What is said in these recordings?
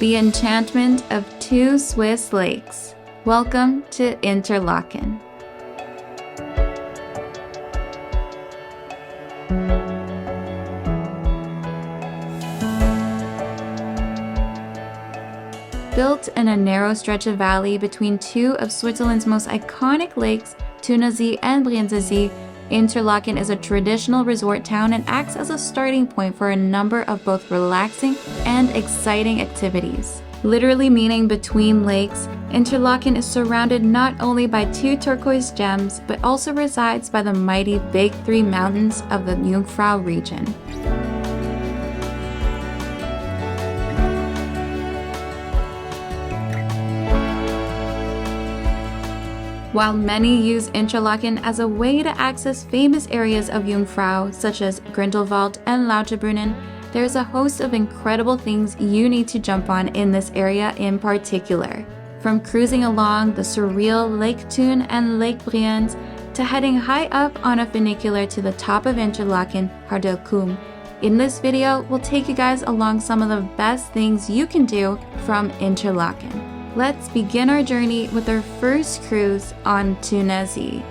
The enchantment of two Swiss lakes. Welcome to Interlaken. Built in a narrow stretch of valley between two of Switzerland's most iconic lakes, Thunersee and Brienzersee, Interlaken is a traditional resort town and acts as a starting point for a number of both relaxing and exciting activities. Literally meaning between lakes, Interlaken is surrounded not only by two turquoise gems, but also resides by the mighty Big Three mountains of the Jungfrau region. While many use Interlaken as a way to access famous areas of Jungfrau, such as Grindelwald and Lauterbrunnen, there's a host of incredible things you need to jump on in this area in particular. From cruising along the surreal Lake Thun and Lake Brienz, to heading high up on a funicular to the top of Interlaken, Harder Kulm. In this video, we'll take you guys along some of the best things you can do from Interlaken. Let's begin our journey with our first cruise on Thunersee.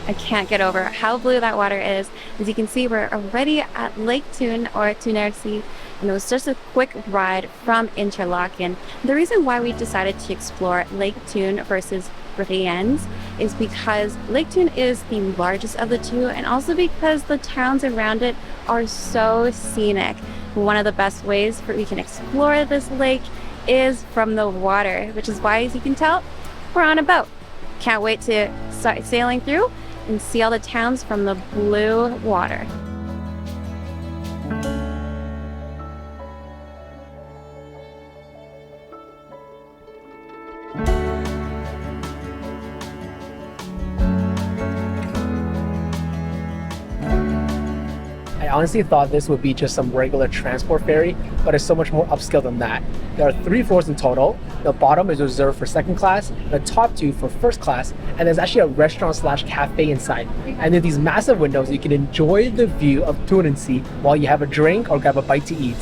I can't get over how blue that water is. As you can see, we're already at Lake Thun or Thunersee, and it was just a quick ride from Interlaken. The reason why we decided to explore Lake Thun versus Brienz is because Lake Thun is the largest of the two, and also because the towns around it are so scenic. One of the best ways we can explore this lake is from the water, which is why, as you can tell, we're on a boat. Can't wait to start sailing through and see all the towns from the blue water. I honestly thought this would be just some regular transport ferry, but it's so much more upscale than that. There are 3 floors in total. The bottom is reserved for second class, the top 2 for first class, and there's actually a restaurant/cafe inside. And in these massive windows, you can enjoy the view of Thunersee while you have a drink or grab a bite to eat.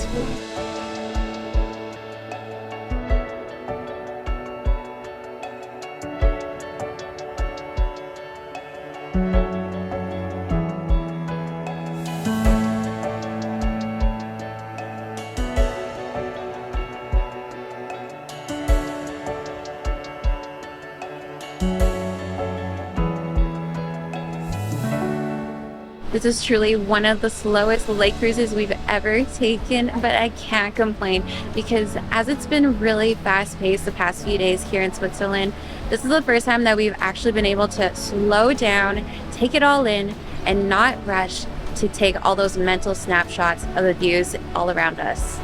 This is truly one of the slowest lake cruises we've ever taken, but I can't complain because as it's been really fast-paced the past few days here in Switzerland, this is the first time that we've actually been able to slow down, take it all in, and not rush to take all those mental snapshots of the views all around us.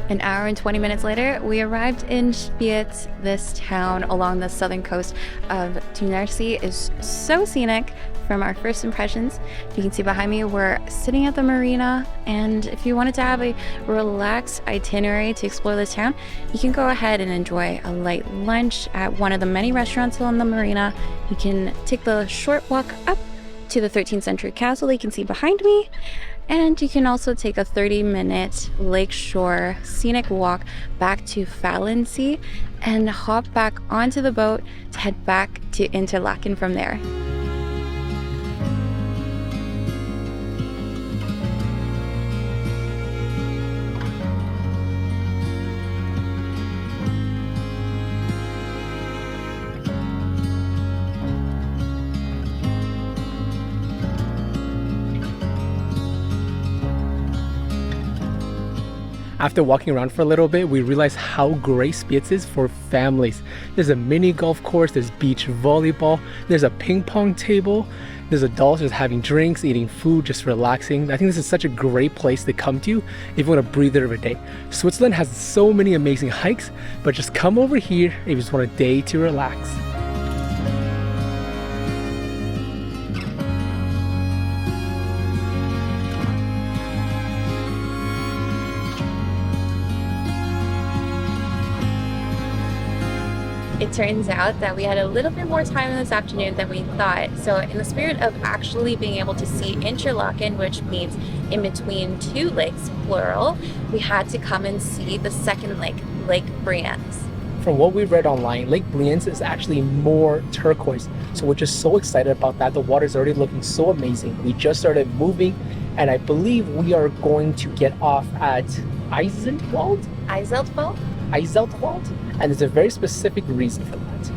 An hour and 20 minutes later, we arrived in Spiez. This town along the southern coast of Thunersee is so scenic from our first impressions. You can see behind me, we're sitting at the marina, and if you wanted to have a relaxed itinerary to explore this town, you can go ahead and enjoy a light lunch at one of the many restaurants on the marina. You can take the short walk up to the 13th century castle that you can see behind me. And you can also take a 30-minute lakeshore scenic walk back to Thunersee and hop back onto the boat to head back to Interlaken from there. After walking around for a little bit, we realized how great Spiez is for families. There's a mini golf course, there's beach volleyball, there's a ping pong table, there's adults just having drinks, eating food, just relaxing. I think this is such a great place to come to if you want to breathe it every day. Switzerland has so many amazing hikes, but just come over here if you just want a day to relax. It turns out that we had a little bit more time this afternoon than we thought. So in the spirit of actually being able to see Interlaken, which means in between two lakes, plural, we had to come and see the second lake, Lake Brienz. From what we read online, Lake Brienz is actually more turquoise. So we're just so excited about that. The water is already looking so amazing. We just started moving, and I believe we are going to get off at Iseltwald? Iseltwald, and there's a very specific reason for that.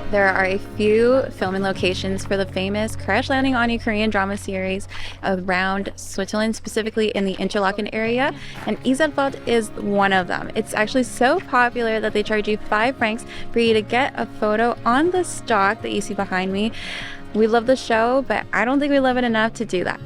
There are a few filming locations for the famous Crash Landing on You Korean drama series around Switzerland, specifically in the Interlaken area, and Iseltwald is one of them. It's actually so popular that they charge you 5 francs for you to get a photo on the stock that you see behind me. We love the show, but I don't think we love it enough to do that.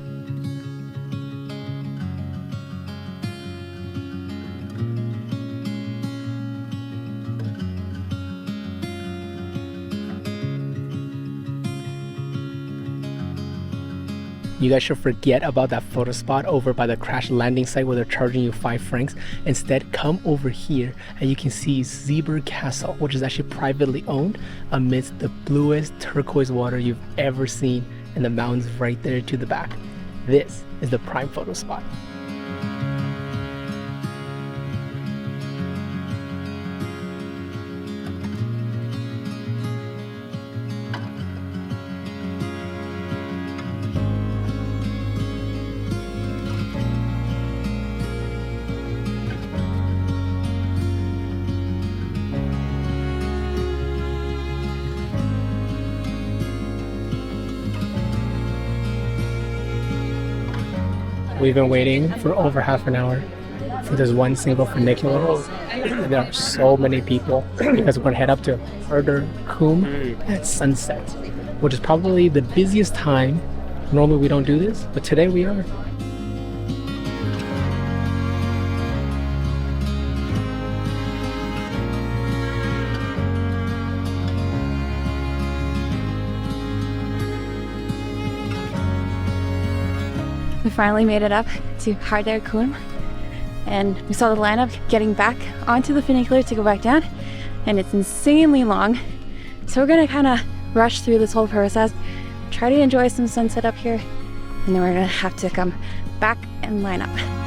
You guys should forget about that photo spot over by the crash landing site where they're charging you 5 francs. Instead, come over here and you can see Zebra Castle, which is actually privately owned amidst the bluest turquoise water you've ever seen, and the mountains right there to the back. This is the prime photo spot. We've been waiting for over half an hour for this one single funicular. There are so many people because we're going to head up to Harder Kulm at sunset, which is probably the busiest time. Normally we don't do this, but today we are. We finally made it up to Harder Kulm, and we saw the lineup getting back onto the funicular to go back down, and it's insanely long. So we're gonna kind of rush through this whole process, try to enjoy some sunset up here, and then we're gonna have to come back and line up.